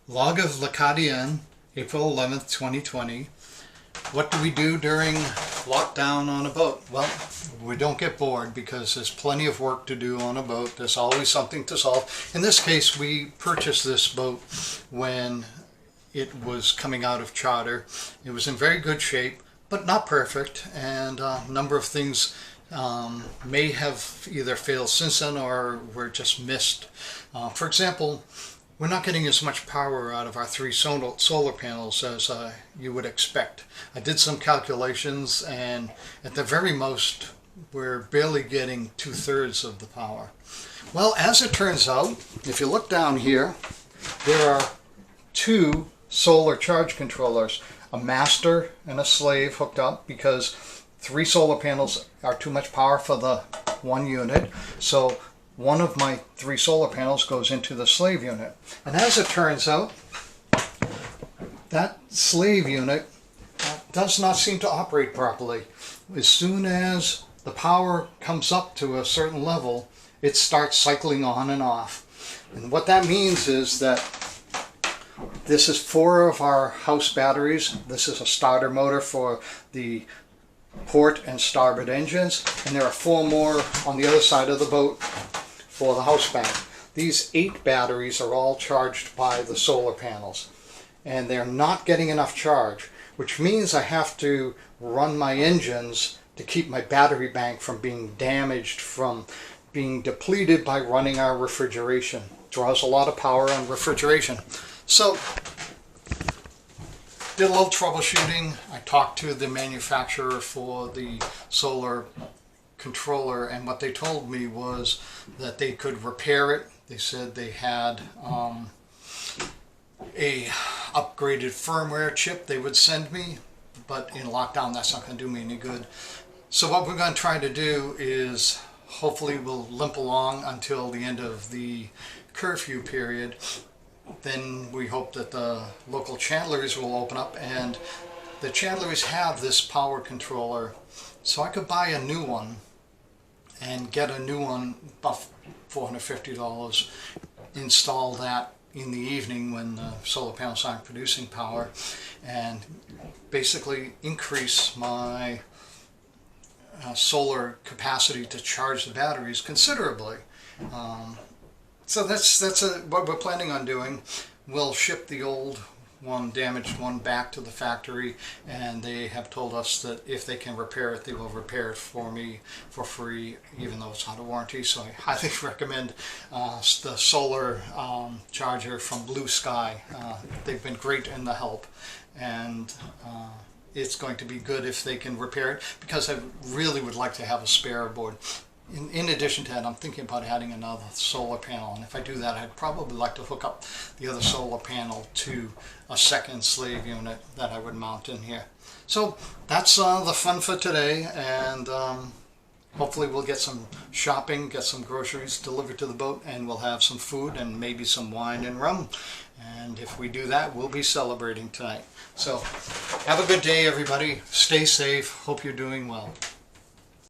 Log of Lacadienne, April 11th, 2020. What do we do during lockdown on a boat? Well, we don't get bored because there's plenty of work to do on a boat. There's always something to solve. In this case, we purchased this boat when it was coming out of charter. It was in very good shape, but not perfect, and a number of things may have either failed since then or were just missed. For example, we're not getting as much power out of our three solar panels as you would expect. I did some calculations, and at the very most, we're barely getting 2/3 of the power. Well, as it turns out, if you look down here, there are two solar charge controllers, a master and a slave hooked up, because 3 solar panels are too much power for the one unit. So one of my 3 solar panels goes into the slave unit. And as it turns out, that slave unit does not seem to operate properly. As soon as the power comes up to a certain level, it starts cycling on and off. And what that means is that this is 4 of our house batteries. This is a starter motor for the port and starboard engines, and there are 4 more on the other side of the boat for the house bank. These 8 batteries are all charged by the solar panels, and they're not getting enough charge, which means I have to run my engines to keep my battery bank from being damaged, from being depleted by running our refrigeration. It draws a lot of power on refrigeration. So, did a little troubleshooting. I talked to the manufacturer for the solar controller, and what they told me was that they could repair it. They said they had a upgraded firmware chip they would send me, but in lockdown that's not going to do me any good. So what we're going to try to do is hopefully we'll limp along until the end of the curfew period. Then we hope that the local chandleries will open up, and the chandleries have this power controller, so I could buy a new one and get a new one, about $450, install that in the evening when the solar panels aren't producing power, and basically increase my solar capacity to charge the batteries considerably. So that's what we're planning on doing. We'll ship the old one, damaged one, back to the factory, and they have told us that if they can repair it, they will repair it for me for free, even though it's out of warranty. So I highly recommend the solar charger from Blue Sky. They've been great in the help, and it's going to be good if they can repair it, because I really would like to have a spare board. In addition to that, I'm thinking about adding another solar panel, and if I do that, I'd probably like to hook up the other solar panel to a second slave unit that I would mount in here. So that's the fun for today, and hopefully we'll get some shopping, get some groceries delivered to the boat, and we'll have some food and maybe some wine and rum. And if we do that, we'll be celebrating tonight. So have a good day, everybody. Stay safe. Hope you're doing well.